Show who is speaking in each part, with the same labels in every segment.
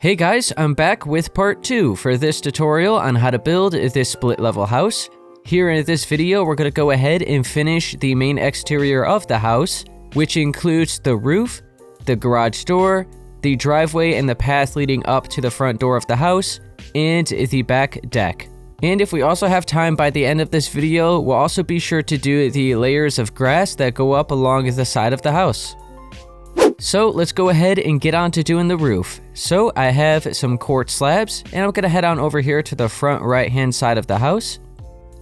Speaker 1: Hey guys, I'm back with part 2 for this tutorial on how to build this split level house. Here in this video, we're going to go ahead and finish the main exterior of the house, which includes the roof, the garage door, the driveway and the path leading up to the front door of the house, and the back deck. And if we also have time by the end of this video, we'll also be sure to do the layers of grass that go up along the side of the house. So let's go ahead and get on to doing the roof. So I have some quartz slabs, and I'm going to head on over here to the front right hand side of the house.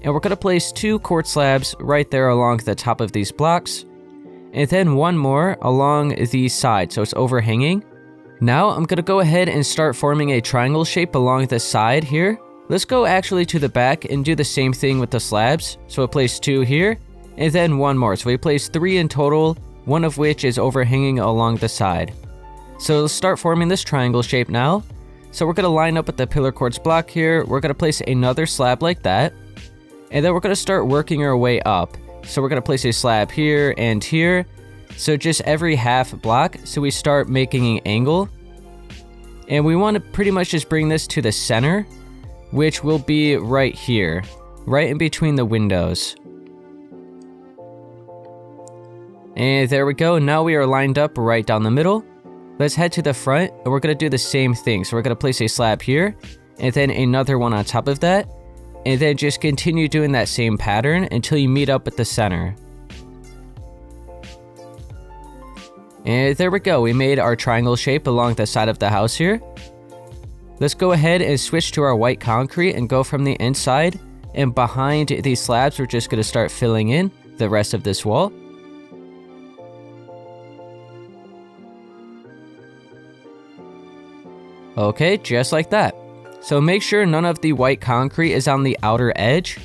Speaker 1: And we're going to place 2 quartz slabs right there along the top of these blocks. And then one more along the side, so it's overhanging. Now I'm going to go ahead and start forming a triangle shape along the side here. Let's go actually to the back and do the same thing with the slabs. So we'll place 2 here, and then one more. So we place 3 in total, one of which is overhanging along the side. So let's start forming this triangle shape now. So we're going to line up with the pillar quartz block here. We're going to place another slab like that. And then we're going to start working our way up. So we're going to place a slab here and here. So just every half block. So we start making an angle. And we want to pretty much just bring this to the center, which will be right here, right in between the windows. And there we go. Now we are lined up right down the middle. Let's head to the front, and we're going to do the same thing. So we're going to place a slab here, and then another one on top of that. And then just continue doing that same pattern until you meet up at the center. And there we go. We made our triangle shape along the side of the house here. Let's go ahead and switch to our white concrete and go from the inside. And behind these slabs, we're just going to start filling in the rest of this wall. Okay, just like that. So make sure none of the white concrete is on the outer edge.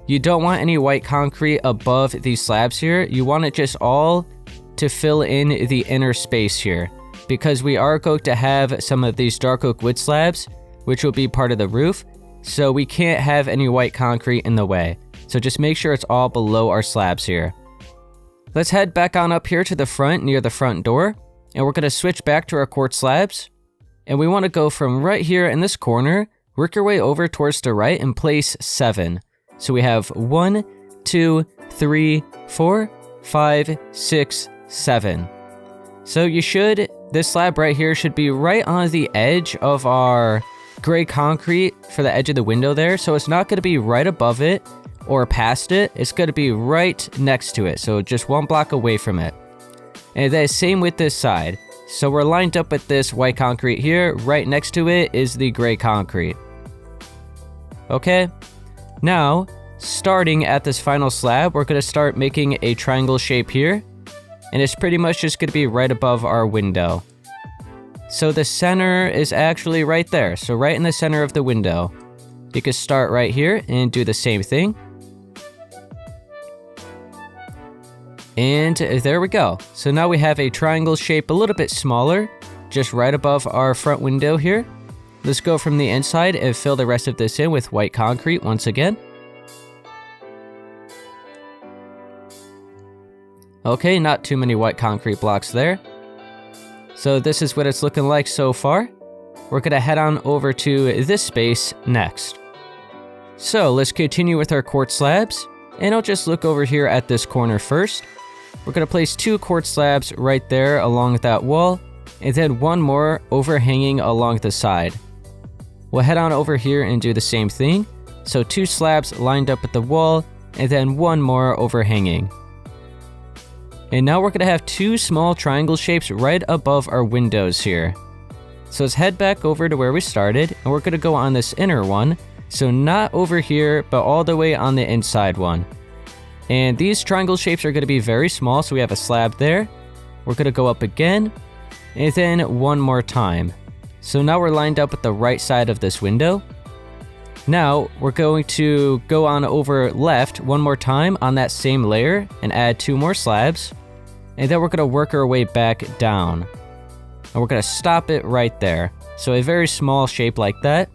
Speaker 1: You don't want any white concrete above these slabs here. You want it just all to fill in the inner space here, because we are going to have some of these dark oak wood slabs, which will be part of the roof. So we can't have any white concrete in the way. So just make sure it's all below our slabs here. Let's head back on up here to the front near the front door. And we're going to switch back to our quartz slabs. And we want to go from right here in this corner, work your way over towards the right and place 7. So we have 1, 2, 3, 4, 5, 6, 7. So this slab right here should be right on the edge of our gray concrete for the edge of the window there. So it's not going to be right above it or past it. It's going to be right next to it. So just 1 block away from it. And then same with this side. So we're lined up with this white concrete here. Right next to it is the gray concrete. Okay. Now, starting at this final slab, we're going to start making a triangle shape here. And it's pretty much just going to be right above our window. So the center is actually right there. So right in the center of the window. You can start right here and do the same thing. And there we go. So now we have a triangle shape a little bit smaller, just right above our front window here. Let's go from the inside and fill the rest of this in with white concrete once again. Okay, not too many white concrete blocks there. So this is what it's looking like so far. We're going to head on over to this space next. So let's continue with our quartz slabs. And I'll just look over here at this corner first. We're going to place 2 quartz slabs right there along that wall, and then one more overhanging along the side. We'll head on over here and do the same thing. So 2 slabs lined up at the wall, and then one more overhanging. And now we're going to have 2 small triangle shapes right above our windows here. So let's head back over to where we started, and we're going to go on this inner one. So not over here, but all the way on the inside one. And these triangle shapes are going to be very small, so we have a slab there. We're going to go up again, and then one more time. So now we're lined up with the right side of this window. Now we're going to go on over left one more time on that same layer and add 2 more slabs. And then we're going to work our way back down. And we're going to stop it right there. So a very small shape like that.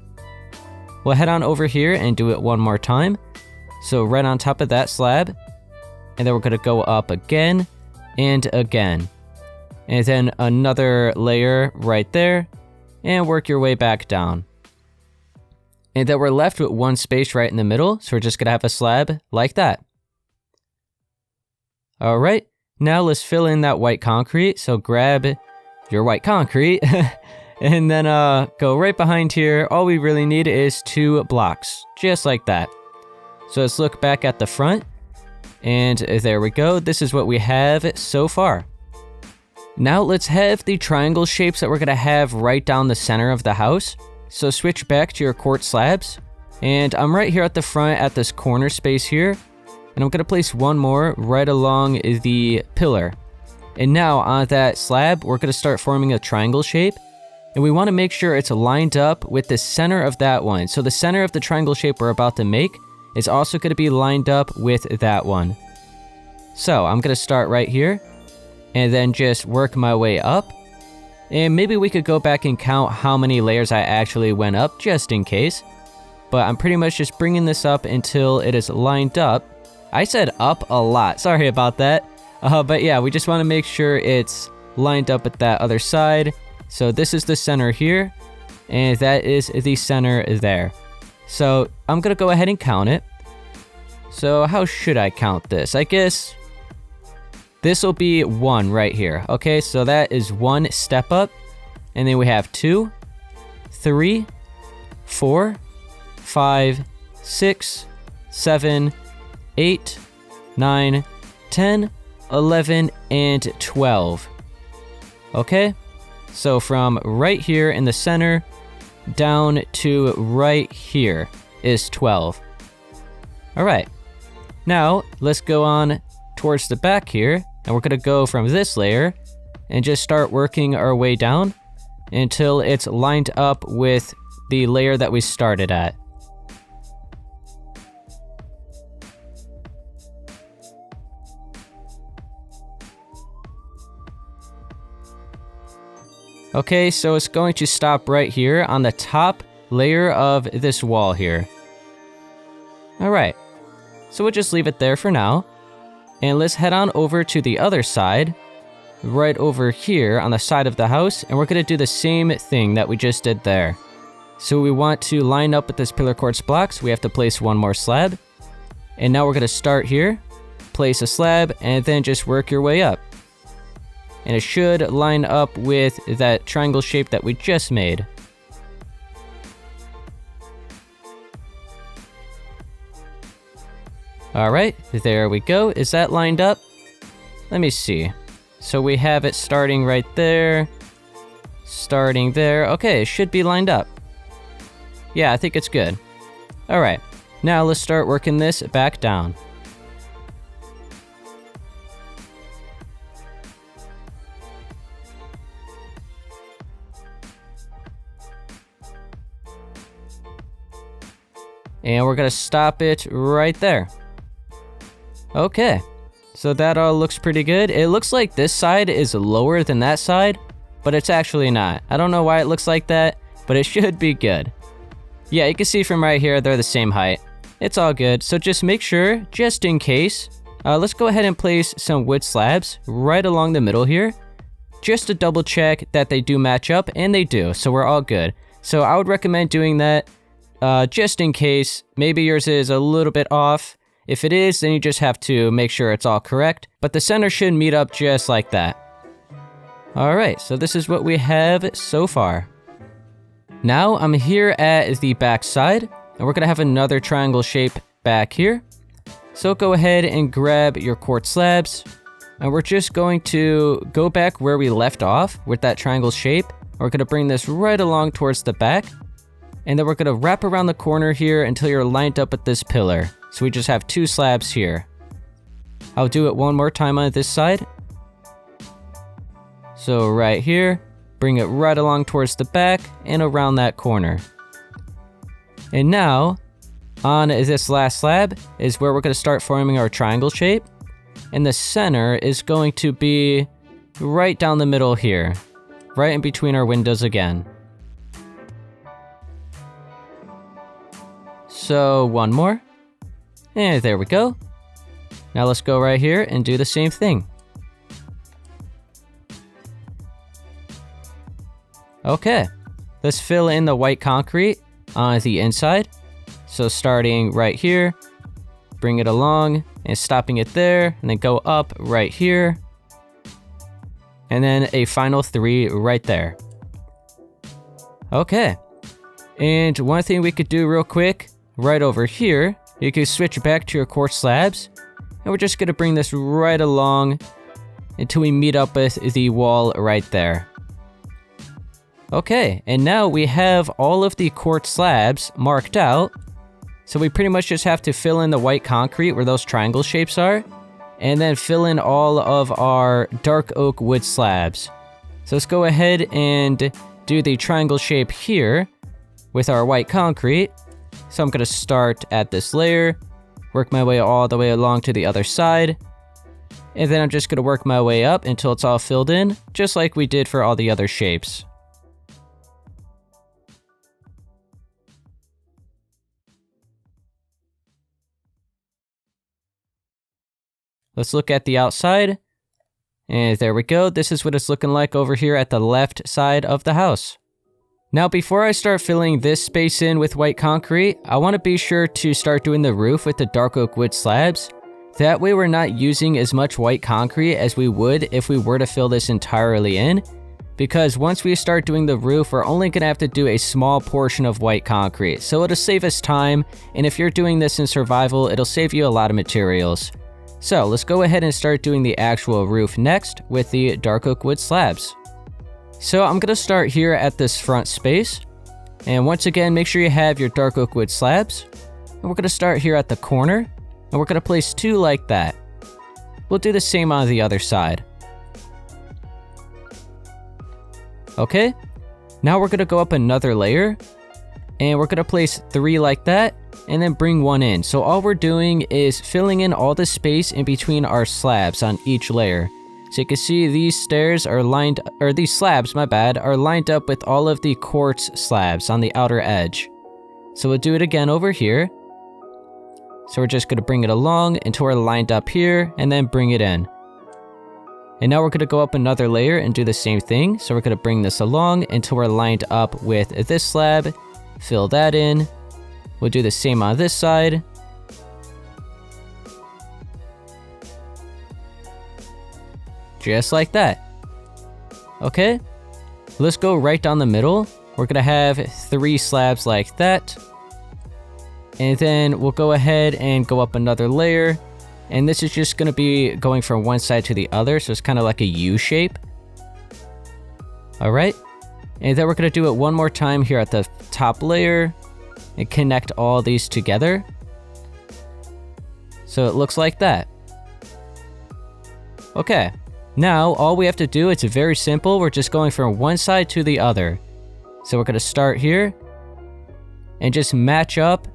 Speaker 1: We'll head on over here and do it one more time. So right on top of that slab, and then we're going to go up again and again. And then another layer right there, and work your way back down. And then we're left with one space right in the middle, so we're just gonna have a slab like that. Alright, now let's fill in that white concrete. So grab your white concrete and then go right behind here. All we really need is 2 blocks, just like that. So let's look back at the front, and there we go. This is what we have so far. Now let's have the triangle shapes that we're gonna have right down the center of the house. So switch back to your quartz slabs, and I'm right here at the front at this corner space here, and I'm gonna place one more right along the pillar. And now on that slab, we're gonna start forming a triangle shape, and we wanna make sure it's lined up with the center of that one. So the center of the triangle shape we're about to make is also gonna be lined up with that one. So I'm gonna start right here, and then just work my way up. And maybe we could go back and count how many layers I actually went up, just in case. But I'm pretty much just bringing this up until it is lined up. I said up a lot, sorry about that. But yeah, we just want to make sure it's lined up at that other side. So this is the center here, and that is the center there. So I'm gonna go ahead and count it. So how should I count this? I guess this will be 1 right here. Okay, so that is 1 step up. And then we have 2, 3, 4, 5, 6, 7, 8, 9, 10, 11, and 12. Okay, so from right here in the center down to right here is 12. Alright, now let's go on towards the back here, and we're gonna go from this layer and just start working our way down until it's lined up with the layer that we started at. Okay, so it's going to stop right here on the top layer of this wall here. Alright, so we'll just leave it there for now. And let's head on over to the other side, right over here on the side of the house, and we're gonna do the same thing that we just did there. So we want to line up with this pillar quartz block, so we have to place one more slab. And now we're gonna start here, place a slab, and then just work your way up. And it should line up with that triangle shape that we just made. Alright, there we go. Is that lined up? Let me see. So we have it starting right there. Starting there. Okay, it should be lined up. Yeah, I think it's good. Alright, now let's start working this back down. And we're gonna stop it right there. Okay, so that all looks pretty good. It looks like this side is lower than that side, but it's actually not. I don't know why it looks like that, but it should be good. Yeah, you can see from right here, they're the same height. It's all good, so just make sure, just in case, let's go ahead and place some wood slabs right along the middle here, just to double check that they do match up, and they do, so we're all good. So I would recommend doing that, just in case. Maybe yours is a little bit off. If it is, then you just have to make sure it's all correct, but the center should meet up just like that. Alright, so this is what we have so far. Now I'm here at the back side, and we're gonna have another triangle shape back here. So go ahead and grab your quartz slabs, and we're just going to go back where we left off with that triangle shape. We're gonna bring this right along towards the back, and then we're gonna wrap around the corner here until you're lined up with this pillar. So we just have 2 slabs here. I'll do it one more time on this side. So right here, bring it right along towards the back and around that corner. And now, on this last slab is where we're gonna start forming our triangle shape. And the center is going to be right down the middle here, right in between our windows again. So one more. And there we go. Now let's go right here and do the same thing. Okay. let's fill in the white concrete on the inside. So starting right here, bring it along and stopping it there, and then go up right here. And then a final 3 right there. Okay. And one thing we could do real quick, right over here, you can switch back to your quartz slabs. And we're just gonna bring this right along until we meet up with the wall right there. Okay, and now we have all of the quartz slabs marked out. So we pretty much just have to fill in the white concrete where those triangle shapes are, and then fill in all of our dark oak wood slabs. So let's go ahead and do the triangle shape here with our white concrete. So I'm gonna start at this layer, work my way all the way along to the other side, and then I'm just gonna work my way up until it's all filled in, just like we did for all the other shapes. Let's look at the outside. And there we go. This is what it's looking like over here at the left side of the house. Now, before I start filling this space in with white concrete, I want to be sure to start doing the roof with the dark oak wood slabs. That way we're not using as much white concrete as we would if we were to fill this entirely in. Because once we start doing the roof, we're only going to have to do a small portion of white concrete. So it'll save us time, and if you're doing this in survival, it'll save you a lot of materials. So let's go ahead and start doing the actual roof next with the dark oak wood slabs. So I'm going to start here at this front space. And once again, make sure you have your dark oak wood slabs. And we're going to start here at the corner. And we're going to place 2 like that. We'll do the same on the other side. Okay. Now we're going to go up another layer. And we're going to place 3 like that. And then bring 1 in. So all we're doing is filling in all the space in between our slabs on each layer. So you can see these stairs are lined, or these slabs, my bad, are lined up with all of the quartz slabs on the outer edge. So we'll do it again over here. So we're just going to bring it along until we're lined up here and then bring it in. And now we're going to go up another layer and do the same thing. So we're going to bring this along until we're lined up with this slab, fill that in. We'll do the same on this side. Just like that. Okay. Let's go right down the middle. We're going to have 3 slabs like that. And then we'll go ahead and go up another layer. And this is just going to be going from one side to the other. So it's kind of like a U shape. All right. And then we're going to do it one more time here at the top layer. And connect all these together. So it looks like that. Okay. Now, all we have to do, it's very simple. We're just going from one side to the other. So we're going to start here. And just match up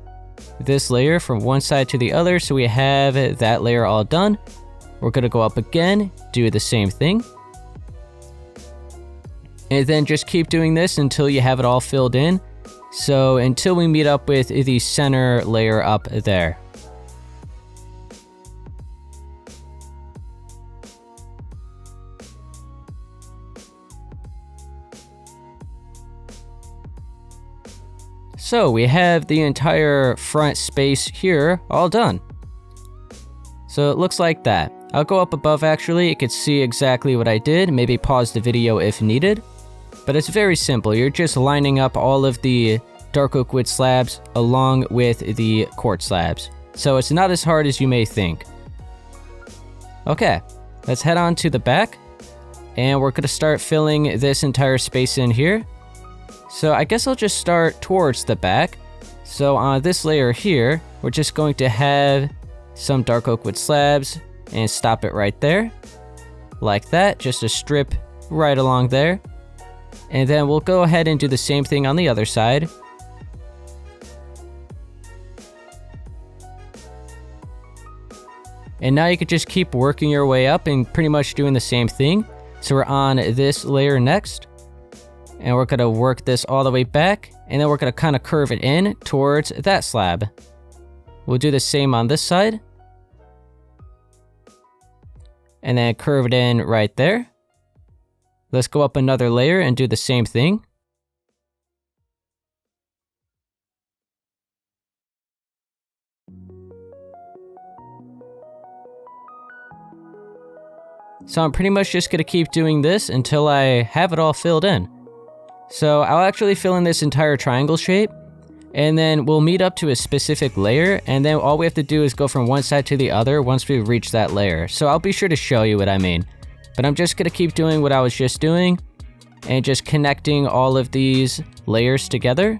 Speaker 1: this layer from one side to the other. So we have that layer all done. We're going to go up again. Do the same thing. And then just keep doing this until you have it all filled in. So until we meet up with the center layer up there. So we have the entire front space here all done. So it looks like that. I'll go up above actually, you can see exactly what I did, maybe pause the video if needed. But it's very simple, you're just lining up all of the dark oak wood slabs along with the quartz slabs. So it's not as hard as you may think. Okay, let's head on to the back. And we're gonna start filling this entire space in here. So I guess I'll just start towards the back. So on this layer here, we're just going to have some dark oak wood slabs and stop it right there. Like that, just a strip right along there. And then we'll go ahead and do the same thing on the other side. And now you could just keep working your way up and pretty much doing the same thing. So we're on this layer next. And we're going to work this all the way back. And then we're going to kind of curve it in towards that slab. We'll do the same on this side. And then curve it in right there. Let's go up another layer and do the same thing. So I'm pretty much just gonna keep doing this until I have it all filled in. So I'll actually fill in this entire triangle shape, and then we'll meet up to a specific layer, and then all we have to do is go from one side to the other once we reach that layer. So I'll be sure to show you what I mean. But I'm just gonna keep doing what I was just doing, and just connecting all of these layers together.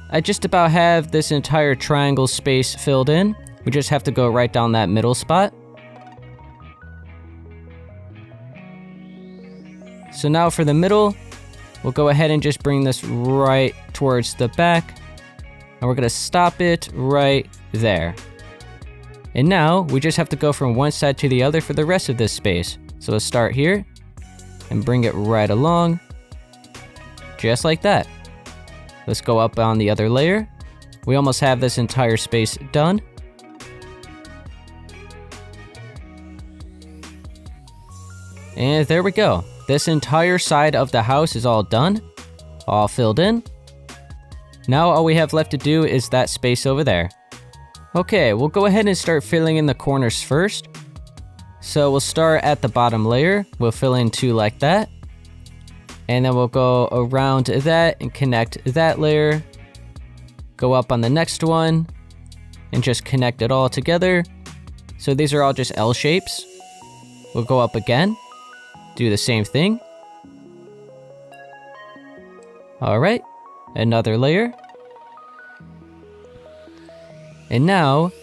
Speaker 1: I just about have this entire triangle space filled in. We just have to go right down that middle spot. So now for the middle, we'll go ahead and just bring this right towards the back. And we're gonna stop it right there. And now we just have to go from one side to the other for the rest of this space. So let's start here and bring it right along, just like that. Let's go up on the other layer. We almost have this entire space done. And there we go. This entire side of the house is all done, all filled in. Now all we have left to do is that space over there. Okay, we'll go ahead and start filling in the corners first. So we'll start at the bottom layer. We'll fill in 2 like that. And then we'll go around that and connect that layer. Go up on the next one and just connect it all together. So these are all just L shapes. We'll go up again, do the same thing. All right, another layer. And now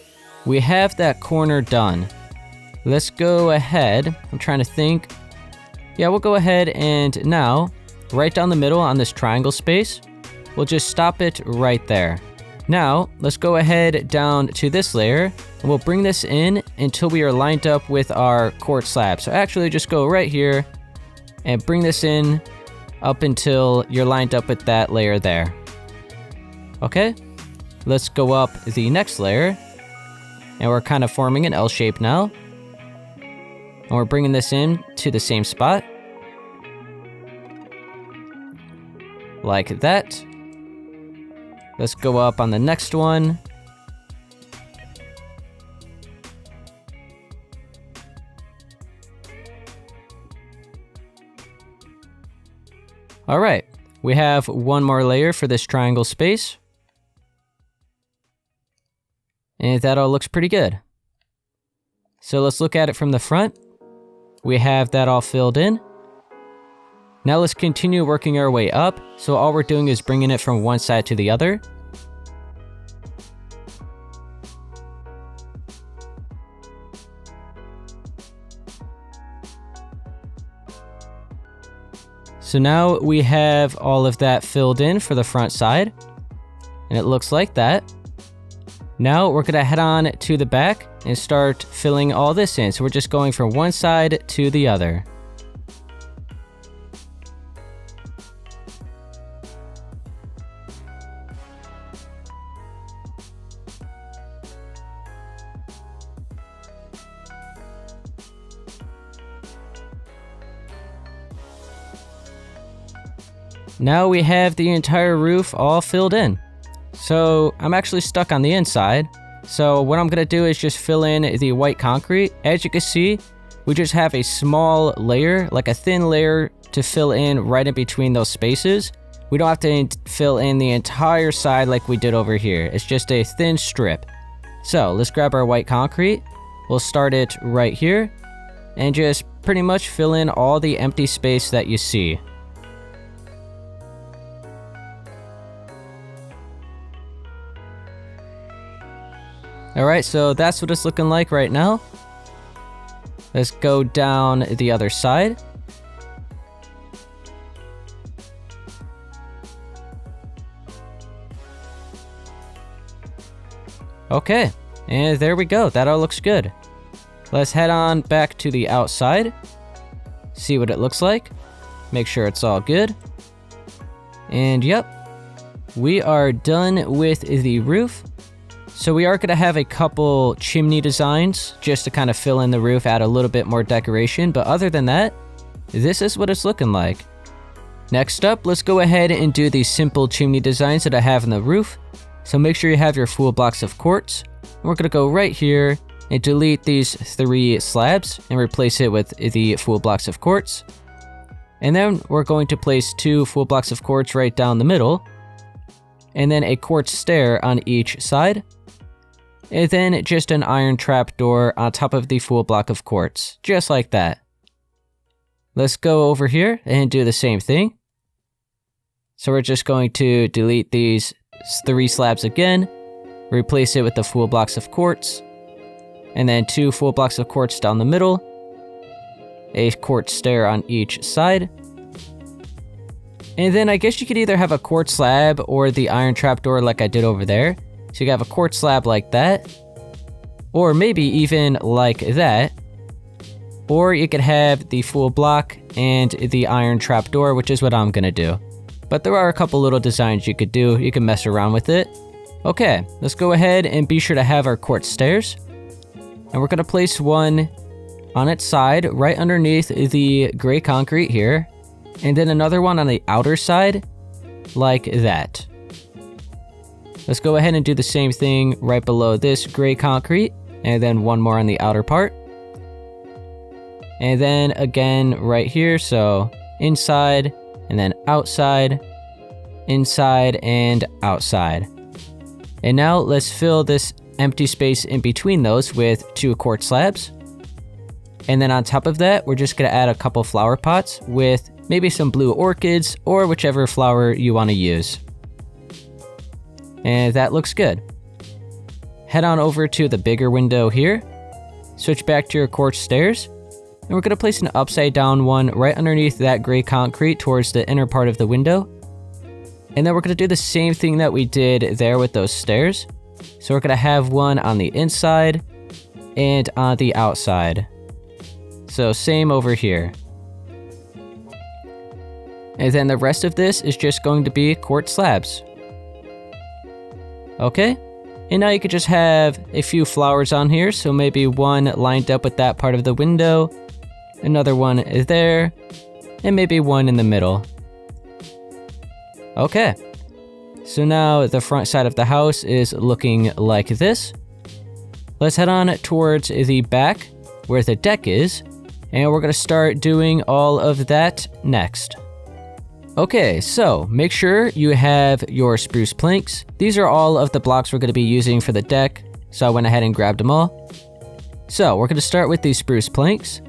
Speaker 1: we have that corner done. Let's go ahead. I'm trying to think. Yeah, we'll go ahead and now, right down the middle on this triangle space, we'll just stop it right there. Now, let's go ahead down to this layer, and we'll bring this in until we are lined up with our quartz slab. So actually just go right here and bring this in up until you're lined up with that layer there. Okay, let's go up the next layer, and we're kind of forming an L shape now. And we're bringing this in to the same spot. Like that. Let's go up on the next one. All right, we have one more layer for this triangle space. And that all looks pretty good. So let's look at it from the front. We have that all filled in. Now let's continue working our way up. So all we're doing is bringing it from one side to the other. So now we have all of that filled in for the front side. And it looks like that. Now we're gonna head on to the back and start filling all this in. So we're just going from one side to the other. Now we have the entire roof all filled in. So I'm actually stuck on the inside. So what I'm gonna do is just fill in the white concrete. As you can see, we just have a small layer, like a thin layer to fill in right in between those spaces. We don't have to fill in the entire side like we did over here. It's just a thin strip. So let's grab our white concrete. We'll start it right here and just pretty much fill in all the empty space that you see. Alright, so that's what it's looking like right now. Let's go down the other side. Okay, and there we go. That all looks good. Let's head on back to the outside. See what it looks like. Make sure it's all good. And yep, we are done with the roof. So we are going to have a couple chimney designs just to kind of fill in the roof, add a little bit more decoration. But other than that, this is what it's looking like. Next up, let's go ahead and do these simple chimney designs that I have in the roof. So make sure you have your full blocks of quartz. We're going to go right here and delete these 3 slabs and replace it with the full blocks of quartz. And then we're going to place 2 full blocks of quartz right down the middle. And then a quartz stair on each side. And then just an iron trap door on top of the full block of quartz, just like that. Let's go over here and do the same thing. So we're just going to delete these 3 slabs again, replace it with the full blocks of quartz, and then 2 full blocks of quartz down the middle, a quartz stair on each side. And then I guess you could either have a quartz slab or the iron trapdoor like I did over there. So you have a quartz slab like that, or maybe even like that. Or you could have the full block and the iron trapdoor, which is what I'm gonna do. But there are a couple little designs you could do. You can mess around with it. Okay, let's go ahead and be sure to have our quartz stairs. And we're gonna place one on its side, right underneath the gray concrete here. And then another one on the outer side, like that. Let's go ahead and do the same thing right below this gray concrete, and then one more on the outer part. And then again right here, so inside, and then outside, inside, and outside. And now let's fill this empty space in between those with 2 quartz slabs. And then on top of that, we're just gonna add a couple flower pots with maybe some blue orchids or whichever flower you want to use. And that looks good. Head on over to the bigger window here. Switch back to your quartz stairs. And we're going to place an upside down one right underneath that gray concrete towards the inner part of the window. And then we're going to do the same thing that we did there with those stairs. So we're going to have one on the inside and on the outside. So same over here. And then the rest of this is just going to be quartz slabs. Okay, and now you could just have a few flowers on here, so maybe one lined up with that part of the window, another one there, and maybe one in the middle. Okay, so now the front side of the house is looking like this. Let's head on towards the back, where the deck is, and we're going to start doing all of that next. Okay, so make sure you have your spruce planks. These are all of the blocks we're going to be using for the deck, so I went ahead and grabbed them all. So we're going to start with these spruce planks,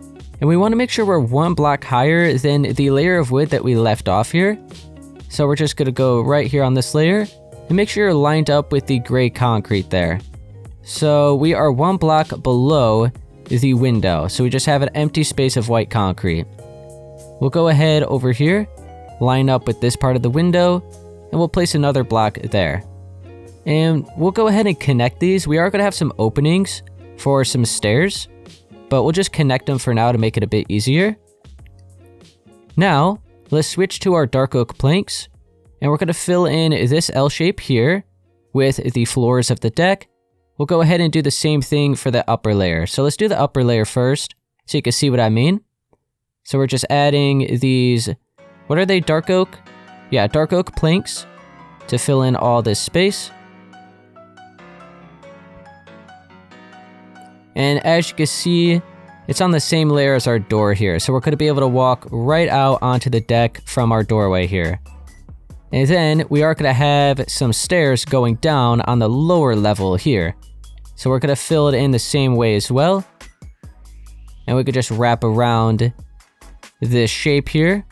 Speaker 1: and we want to make sure we're 1 block higher than the layer of wood that we left off here. So we're just going to go right here on this layer, and make sure you're lined up with the gray concrete there. So we are 1 block below the window, so we just have an empty space of white concrete. We'll go ahead over here, line up with this part of the window, and we'll place another block there. And we'll go ahead and connect these. We are going to have some openings for some stairs, but we'll just connect them for now to make it a bit easier. Now, let's switch to our dark oak planks, and we're going to fill in this L shape here with the floors of the deck. We'll go ahead and do the same thing for the upper layer. So let's do the upper layer first, so you can see what I mean. So we're just adding these, what are they, dark oak? Yeah, dark oak planks to fill in all this space. And as you can see, it's on the same layer as our door here. So we're going to be able to walk right out onto the deck from our doorway here. And then we are going to have some stairs going down on the lower level here. So we're going to fill it in the same way as well. And we could just wrap around this shape here.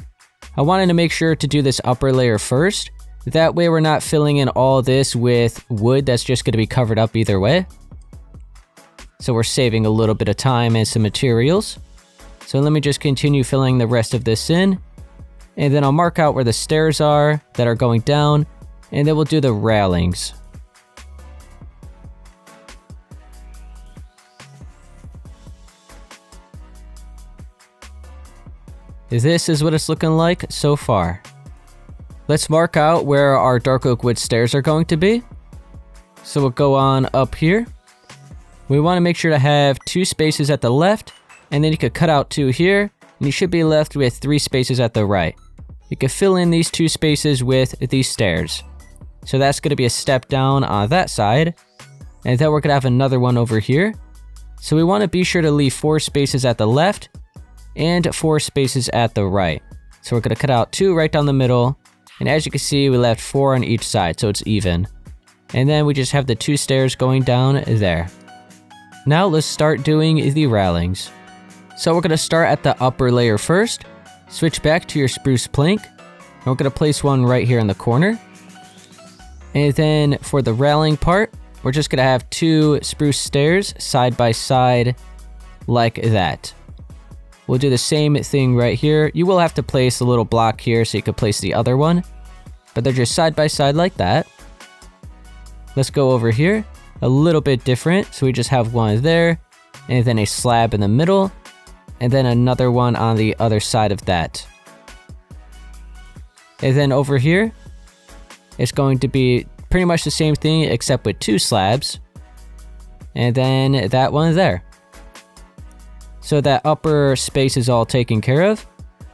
Speaker 1: I wanted to make sure to do this upper layer first. That way we're not filling in all this with wood that's just going to be covered up either way. So we're saving a little bit of time and some materials. So let me just continue filling the rest of this in. And then I'll mark out where the stairs are that are going down. And then we'll do the railings. This is what it's looking like so far. Let's mark out where our dark oak wood stairs are going to be. So we'll go on up here. We want to make sure to have 2 spaces at the left, and then you could cut out 2 here, and you should be left with 3 spaces at the right. You can fill in these 2 spaces with these stairs. So that's going to be a step down on that side, and then we're going to have another one over here. So we want to be sure to leave 4 spaces at the left, and 4 spaces at the right. So we're going to cut out 2 right down the middle, and as you can see, we left 4 on each side, so it's even. And then we just have the 2 stairs going down there. Now let's start doing the railings. So we're going to start at the upper layer first, switch back to your spruce plank, and we're going to place one right here in the corner. And then for the railing part, we're just going to have 2 spruce stairs side by side like that. We'll do the same thing right here. You will have to place a little block here so you could place the other one, but they're just side by side like that. Let's go over here. A little bit different, so we just have one there, and then a slab in the middle, and then another one on the other side of that. And then over here, it's going to be pretty much the same thing except with 2 slabs, and then that one there. So that upper space is all taken care of.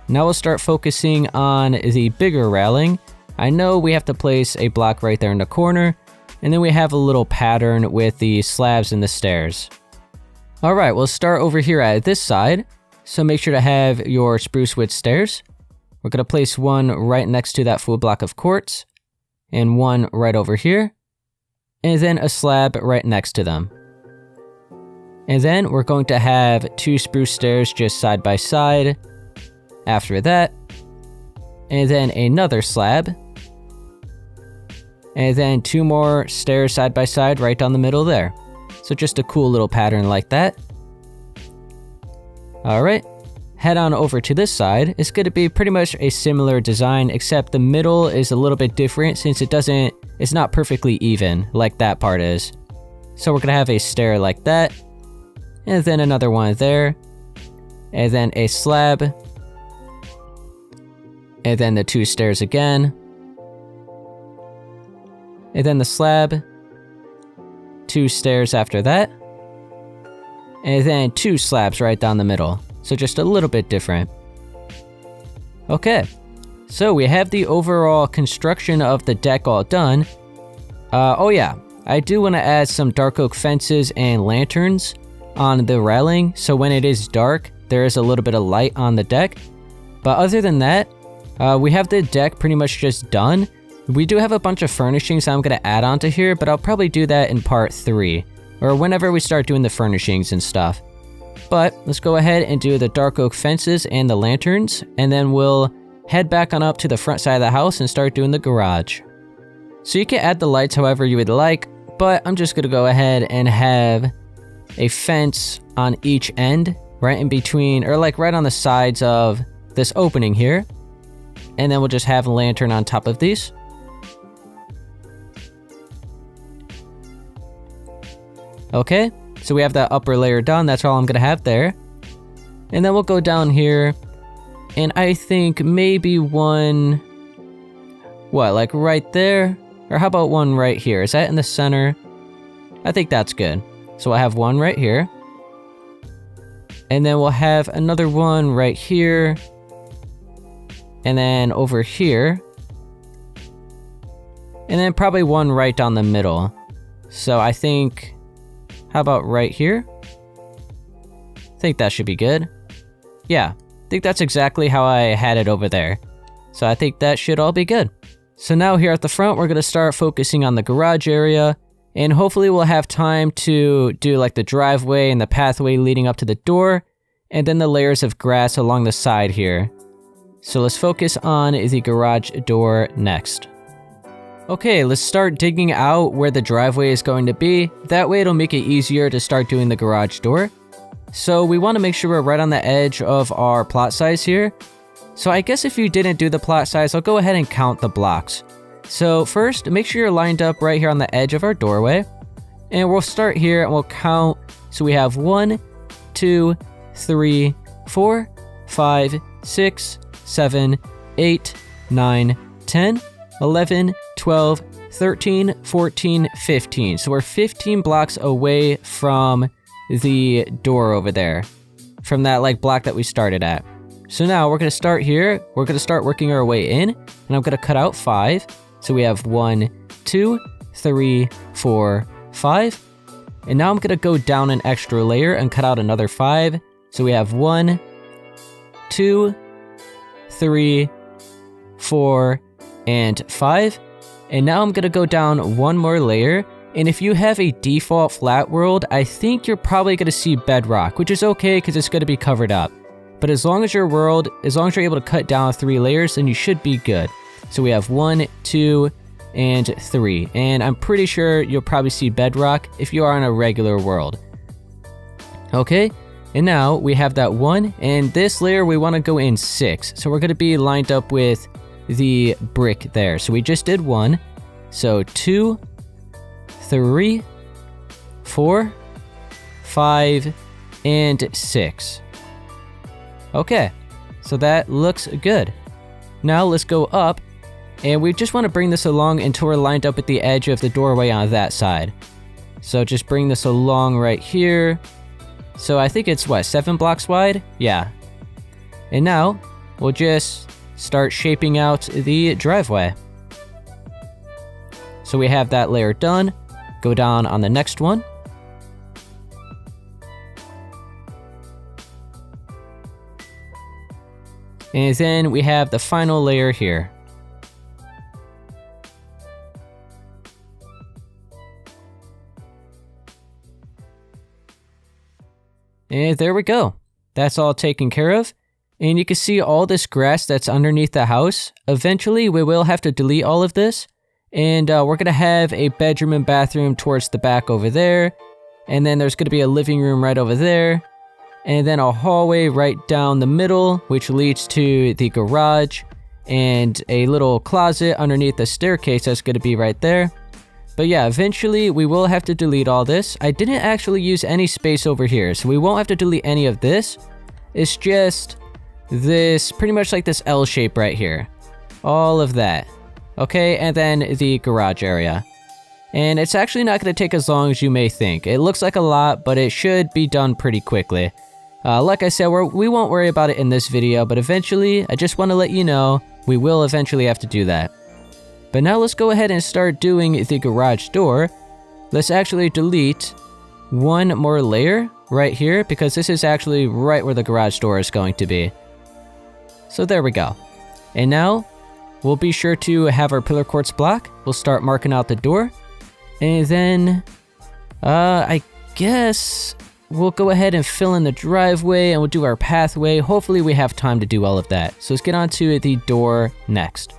Speaker 1: Now we'll start focusing on the bigger railing. I know we have to place a block right there in the corner, and then we have a little pattern with the slabs and the stairs. Alright, we'll start over here at this side. So make sure to have your spruce wood stairs. We're going to place one right next to that full block of quartz, and one right over here, and then a slab right next to them. And then we're going to have 2 spruce stairs just side by side after that, and then another slab, and then 2 more stairs side by side right down the middle there. So just a cool little pattern like that. Alright, head on over to this side. It's going to be pretty much a similar design, except the middle is a little bit different since it's not perfectly even like that part is. So we're going to have a stair like that, and then another one there, and then a slab, and then the 2 stairs again, and then the slab, 2 stairs after that, and then 2 slabs right down the middle. So just a little bit different. Okay, so we have the overall construction of the deck all done. Oh yeah, I do want to add some dark oak fences and lanterns on the railing, so when it is dark, there is a little bit of light on the deck. But other than that, we have the deck pretty much just done. We do have a bunch of furnishings I'm going to add onto here, but I'll probably do that in part 3, or whenever we start doing the furnishings and stuff. But let's go ahead and do the dark oak fences and the lanterns, and then we'll head back on up to the front side of the house and start doing the garage. So you can add the lights however you would like, but I'm just going to go ahead and have a fence on each end, right in between, or like right on the sides of this opening here. And then we'll just have a lantern on top of these. Okay, so we have that upper layer done. That's all I'm going to have there. And then we'll go down here, and I think maybe one, what, like right there? Or how about one right here? Is that in the center? I think that's good. So I'll have one right here. And then we'll have another one right here. And then over here. And then probably one right down the middle. So I think, how about right here? I think that should be good. Yeah, I think that's exactly how I had it over there. So I think that should all be good. So now here at the front, we're going to start focusing on the garage area. And hopefully we'll have time to do like the driveway and the pathway leading up to the door. And then the layers of grass along the side here. So let's focus on the garage door next. Okay, let's start digging out where the driveway is going to be. That way it'll make it easier to start doing the garage door. So we want to make sure we're right on the edge of our plot size here. So I guess if you didn't do the plot size, I'll go ahead and count the blocks. So first, make sure you're lined up right here on the edge of our doorway. And we'll start here and we'll count. So we have 1, 2, 3, 4, 5, 6, 7, 8, 9, 10, 11, 12, 13, 14, 15. So we're 15 blocks away from the door over there, from that like block that we started at. So now we're going to start here. We're going to start working our way in, and I'm going to cut out 5. So we have 1, 2, 3, 4, 5. And now I'm going to go down an extra layer and cut out another 5. So we have 1, 2, 3, 4, and 5. And now I'm going to go down one more layer. And if you have a default flat world, I think you're probably going to see bedrock, which is okay because it's going to be covered up. But as long as you're able to cut down 3 layers, then you should be good. So we have 1, 2, and 3. And I'm pretty sure you'll probably see bedrock if you are on a regular world. Okay, and now we have that 1, and this layer we want to go in 6. So we're going to be lined up with the brick there. So we just did 1. So 2, 3, 4, 5, and 6. Okay, so that looks good. Now let's go up, and we just want to bring this along until we're lined up at the edge of the doorway on that side. So just bring this along right here. So I think it's, what, 7 blocks wide? Yeah. And now we'll just start shaping out the driveway. So we have that layer done. Go down on the next one. And then we have the final layer here. And there we go. That's all taken care of. And you can see all this grass that's underneath the house. Eventually, we will have to delete all of this. And we're going to have a bedroom and bathroom towards the back over there. And then there's going to be a living room right over there. And then a hallway right down the middle, which leads to the garage. And a little closet underneath the staircase that's going to be right there. But yeah, eventually we will have to delete all this. I didn't actually use any space over here, so we won't have to delete any of this. It's just this, pretty much like this L shape right here. All of that. Okay, and then the garage area. And it's actually not going to take as long as you may think. It looks like a lot, but it should be done pretty quickly. Like I said, we won't worry about it in this video, but eventually, I just want to let you know, we will eventually have to do that. But now let's go ahead and start doing the garage door. Let's actually delete one more layer right here, because this is actually right where the garage door is going to be. So there we go. And now, we'll be sure to have our pillar quartz block. We'll start marking out the door. And then, I guess we'll go ahead and fill in the driveway and we'll do our pathway. Hopefully we have time to do all of that. So let's get on to the door next.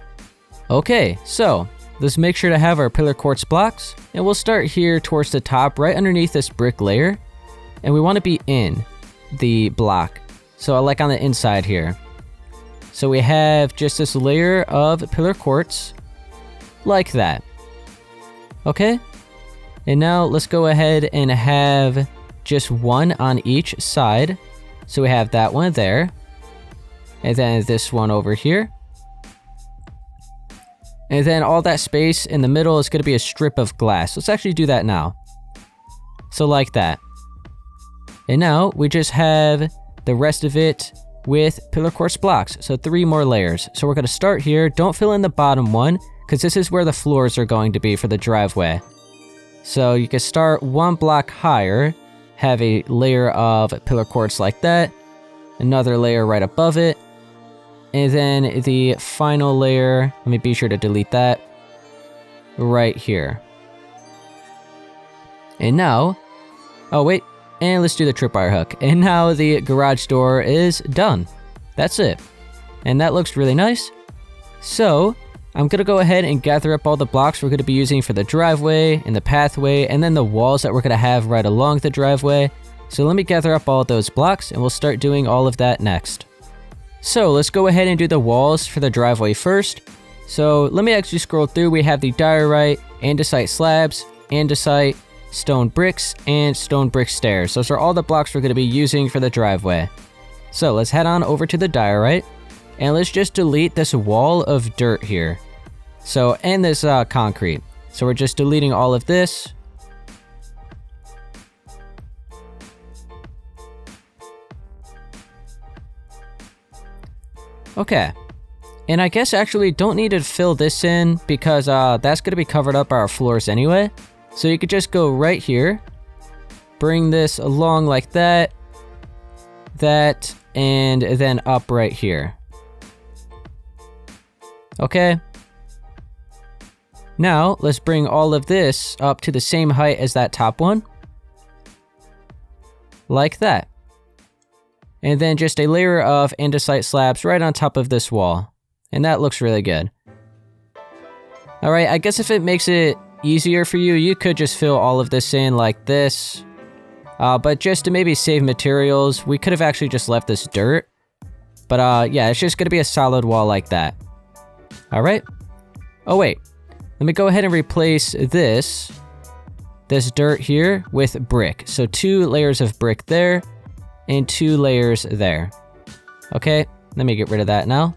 Speaker 1: Okay, so let's make sure to have our pillar quartz blocks. And we'll start here towards the top, right underneath this brick layer. And we want to be in the block. So like on the inside here. So we have just this layer of pillar quartz, like that. Okay? And now let's go ahead and have just one on each side. So we have that one there. And then this one over here. And then all that space in the middle is going to be a strip of glass. Let's actually do that now. So like that. And now we just have the rest of it with pillar quartz blocks. So 3 more layers. So we're going to start here. Don't fill in the bottom one, because this is where the floors are going to be for the driveway. So you can start 1 block higher, have a layer of pillar quartz like that, another layer right above it, and then the final layer, let me be sure to delete that, right here. And now, oh wait, and let's do the tripwire hook. And now the garage door is done. That's it. And that looks really nice. So I'm going to go ahead and gather up all the blocks we're going to be using for the driveway and the pathway and then the walls that we're going to have right along the driveway. So let me gather up all those blocks and we'll start doing all of that next. So let's go ahead and do the walls for the driveway first. So let me actually scroll through. We have the diorite, andesite slabs, andesite, stone bricks, and stone brick stairs. Those are all the blocks we're going to be using for the driveway. So let's head on over to the diorite. And let's just delete this wall of dirt here. So, and this concrete. So we're just deleting all of this. Okay. And I guess actually don't need to fill this in because that's going to be covered up by our floors anyway. So you could just go right here. Bring this along like that. That, and then up right here. Okay. Now, let's bring all of this up to the same height as that top one. Like that. And then just a layer of andesite slabs right on top of this wall. And that looks really good. Alright, I guess if it makes it easier for you, you could just fill all of this in like this. But just to maybe save materials, we could have actually just left this dirt. But yeah, it's just going to be a solid wall like that. Alright. Oh wait, let me go ahead and replace this dirt here with brick. So 2 layers of brick there, and 2 layers there. Okay, let me get rid of that now.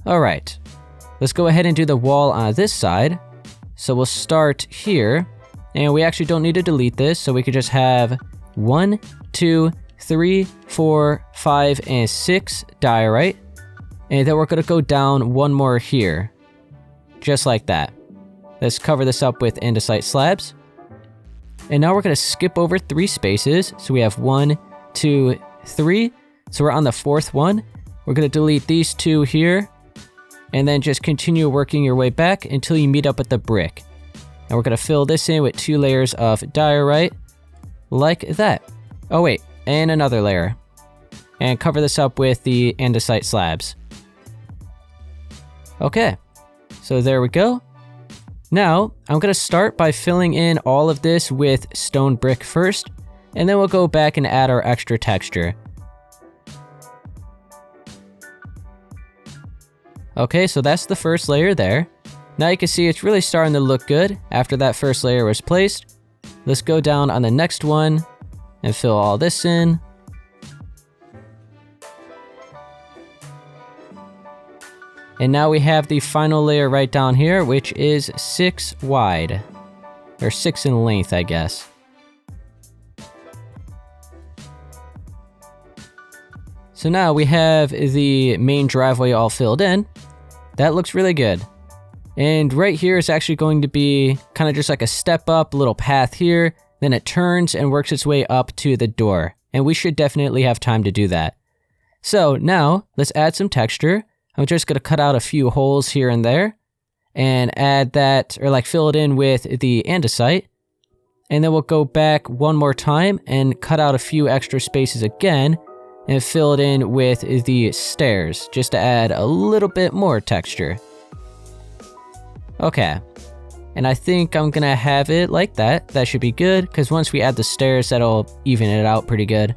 Speaker 1: Alright, let's go ahead and do the wall on this side. So we'll start here, and we actually don't need to delete this, so we could just have 1, 2, 3, 4, 5, and 6 diorite. And then we're going to go down 1 more here. Just like that. Let's cover this up with andesite slabs. And now we're going to skip over 3 spaces. So we have 1, 2, 3. So we're on the 4th one. We're going to delete these 2 here. And then just continue working your way back until you meet up with the brick. And we're going to fill this in with 2 layers of diorite. Like that. Oh wait, and another layer. And cover this up with the andesite slabs. Okay, so there we go. Now, I'm going to start by filling in all of this with stone brick first, and then we'll go back and add our extra texture. Okay, so that's the first layer there. Now you can see it's really starting to look good after that first layer was placed. Let's go down on the next one and fill all this in. And now we have the final layer right down here, which is 6 wide. Or 6 in length, I guess. So now we have the main driveway all filled in. That looks really good. And right here is actually going to be kind of just like a step up, little path here. Then it turns and works its way up to the door. And we should definitely have time to do that. So now let's add some texture. I'm just going to cut out a few holes here and there and add that, or like fill it in with the andesite. And then we'll go back 1 more time and cut out a few extra spaces again and fill it in with the stairs just to add a little bit more texture. Okay. And I think I'm going to have it like that. That should be good because once we add the stairs, that'll even it out pretty good.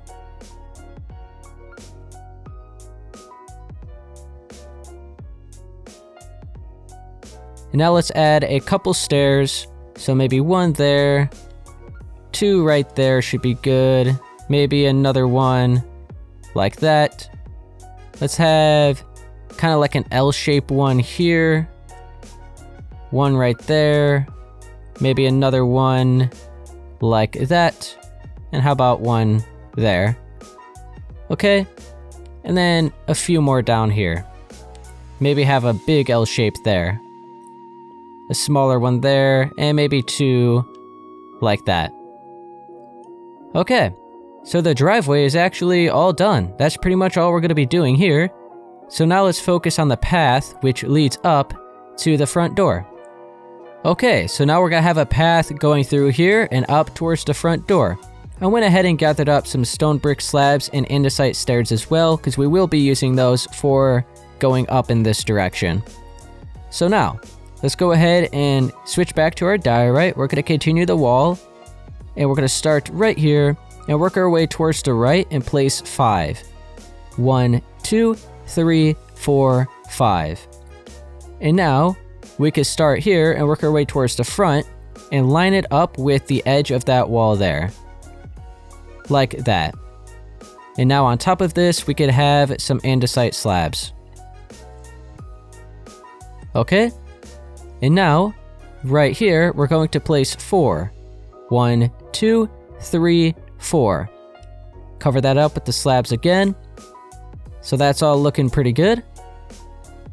Speaker 1: And now let's add a couple stairs. So maybe 1 there, 2 right there should be good. Maybe another one like that. Let's have kind of like an L-shaped one here. 1 right there. Maybe another one like that. And how about 1 there? Okay. And then a few more down here. Maybe have a big L shape there. A smaller one there, and maybe 2 like that. Okay, so the driveway is actually all done. That's pretty much all we're going to be doing here. So now let's focus on the path which leads up to the front door. Okay, so now we're going to have a path going through here and up towards the front door. I went ahead and gathered up some stone brick slabs and andesite stairs as well, because we will be using those for going up in this direction. So now, let's go ahead and switch back to our diorite. We're going to continue the wall, and we're going to start right here and work our way towards the right and place 5. 1, 2, 3, 4, 5. And now we can start here and work our way towards the front and line it up with the edge of that wall there. Like that. And now on top of this, we could have some andesite slabs. Okay? And now, right here, we're going to place 4. 1, 2, 3, 4. Cover that up with the slabs again. So that's all looking pretty good.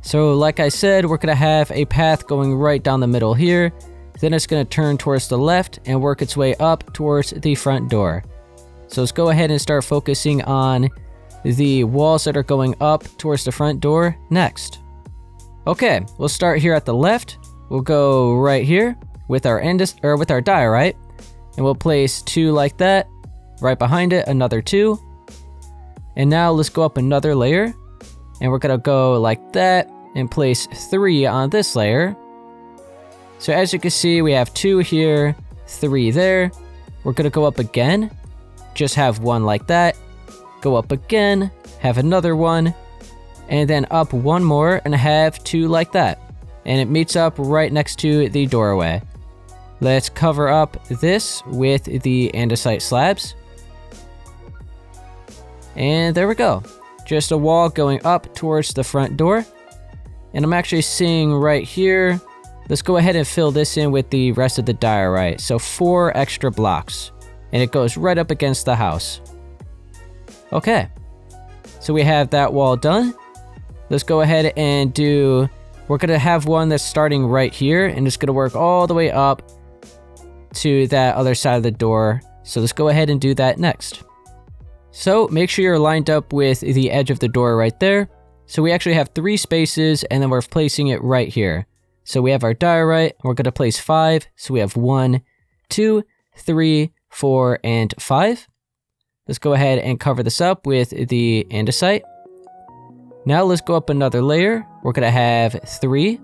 Speaker 1: So like I said, we're gonna have a path going right down the middle here. Then it's gonna turn towards the left and work its way up towards the front door. So let's go ahead and start focusing on the walls that are going up towards the front door next. Okay, we'll start here at the left. We'll go right here with our diorite, and we'll place 2 like that. Right behind it, another 2. And now let's go up another layer, and we're gonna go like that and place 3 on this layer. So as you can see, we have 2 here, 3 there. We're gonna go up again, just have 1 like that. Go up again, have another 1, and then up 1 more and have 2 like that. And it meets up right next to the doorway. Let's cover up this with the andesite slabs. And there we go. Just a wall going up towards the front door. And I'm actually seeing right here, let's go ahead and fill this in with the rest of the diorite. So 4 extra blocks. And it goes right up against the house. Okay. So we have that wall done. Let's go ahead and we're gonna have one that's starting right here, and it's gonna work all the way up to that other side of the door. So let's go ahead and do that next. So make sure you're lined up with the edge of the door right there. So we actually have 3 spaces, and then we're placing it right here. So we have our diorite, and we're gonna place 5. So we have 1, 2, 3, 4, and 5. Let's go ahead and cover this up with the andesite. Now let's go up another layer. We're gonna have 3.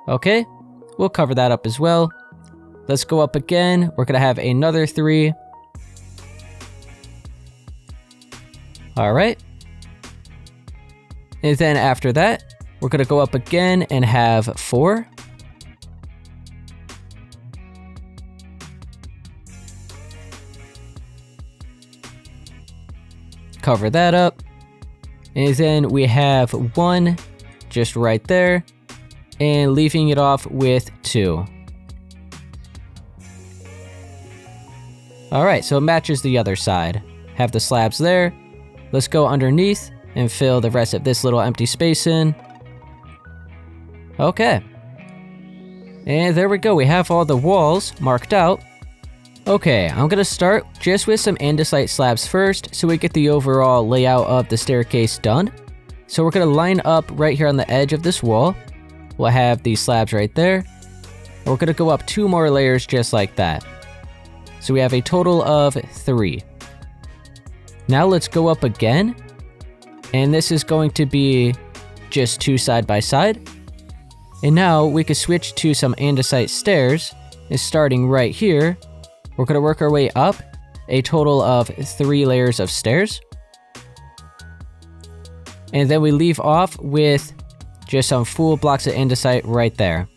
Speaker 1: Okay, we'll cover that up as well. Let's go up again. We're gonna have another 3. All right. And then after that, we're gonna go up again and have 4. Cover that up. And then we have 1 just right there, and leaving it off with 2. All right, so it matches the other side. Have the slabs there. Let's go underneath and fill the rest of this little empty space in. Okay. And there we go, we have all the walls marked out. Okay, I'm gonna start just with some andesite slabs first, so we get the overall layout of the staircase done. So we're gonna line up right here on the edge of this wall. We'll have these slabs right there. And we're gonna go up 2 more layers just like that. So we have a total of 3. Now let's go up again. And this is going to be just 2 side by side. And now we can switch to some andesite stairs. And starting right here, we're gonna work our way up a total of 3 layers of stairs. And then we leave off with just some full blocks of andesite right there.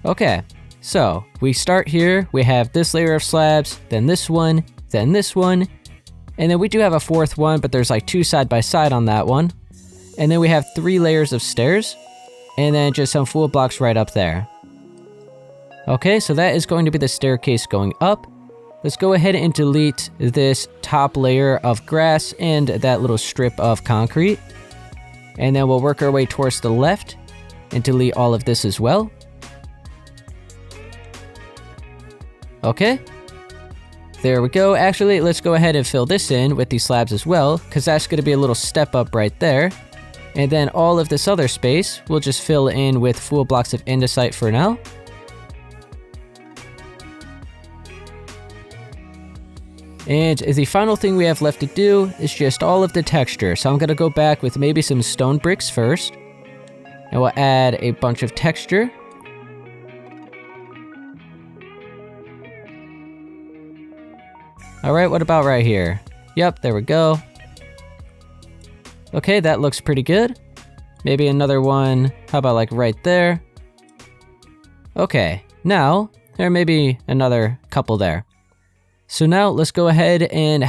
Speaker 1: Okay, so we start here, we have this layer of slabs, then this one, and then we do have a 4th one, but there's like 2 side by side on that one. And then we have 3 layers of stairs, and then just some full blocks right up there. Okay, so that is going to be the staircase going up. Let's go ahead and delete this top layer of grass and that little strip of concrete. And then we'll work our way towards the left and delete all of this as well. Okay. There we go. Actually, let's go ahead and fill this in with these slabs as well, because that's going to be a little step up right there. And then all of this other space, we'll just fill in with full blocks of andesite for now. And the final thing we have left to do is just all of the texture. So I'm going to go back with maybe some stone bricks first. And we'll add a bunch of texture. Alright, what about right here? Yep, there we go. Okay, that looks pretty good. Maybe another one, how about like right there? Okay, now, there may be another couple there. So now let's go ahead and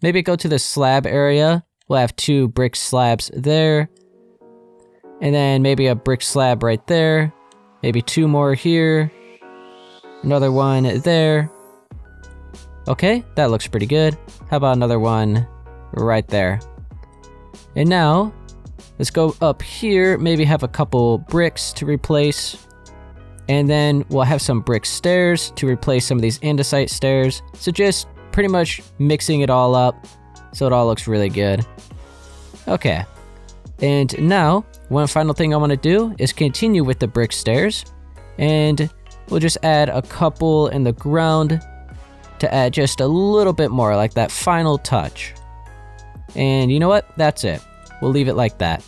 Speaker 1: maybe go to the slab area. We'll have 2 brick slabs there. And then maybe a brick slab right there. Maybe 2 more here. Another one there. Okay, that looks pretty good. How about another one right there? And now, let's go up here, maybe have a couple bricks to replace. And then we'll have some brick stairs to replace some of these andesite stairs. So just pretty much mixing it all up so it all looks really good. Okay. And now, one final thing I want to do is continue with the brick stairs. And we'll just add a couple in the ground to add just a little bit more, like that final touch. And you know what? That's it. We'll leave it like that.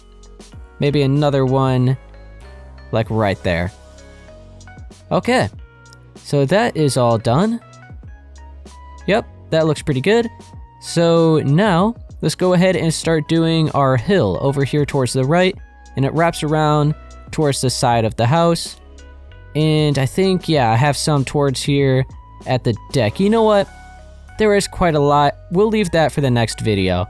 Speaker 1: Maybe another one like right there. Okay. So that is all done. Yep, that looks pretty good. So now, let's go ahead and start doing our hill over here towards the right. And it wraps around towards the side of the house. And I think, yeah, I have some towards here at the deck. You know what? There is quite a lot. We'll leave that for the next video.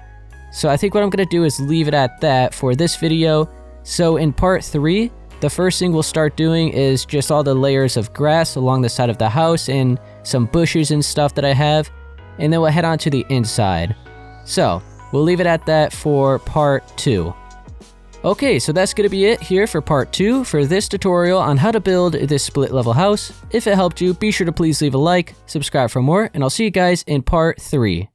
Speaker 1: So I think what I'm going to do is leave it at that for this video. So in part 3, the first thing we'll start doing is just all the layers of grass along the side of the house and some bushes and stuff that I have. And then we'll head on to the inside. So we'll leave it at that for part 2. Okay, so that's going to be it here for part 2 for this tutorial on how to build this split level house. If it helped you, be sure to please leave a like, subscribe for more, and I'll see you guys in part 3.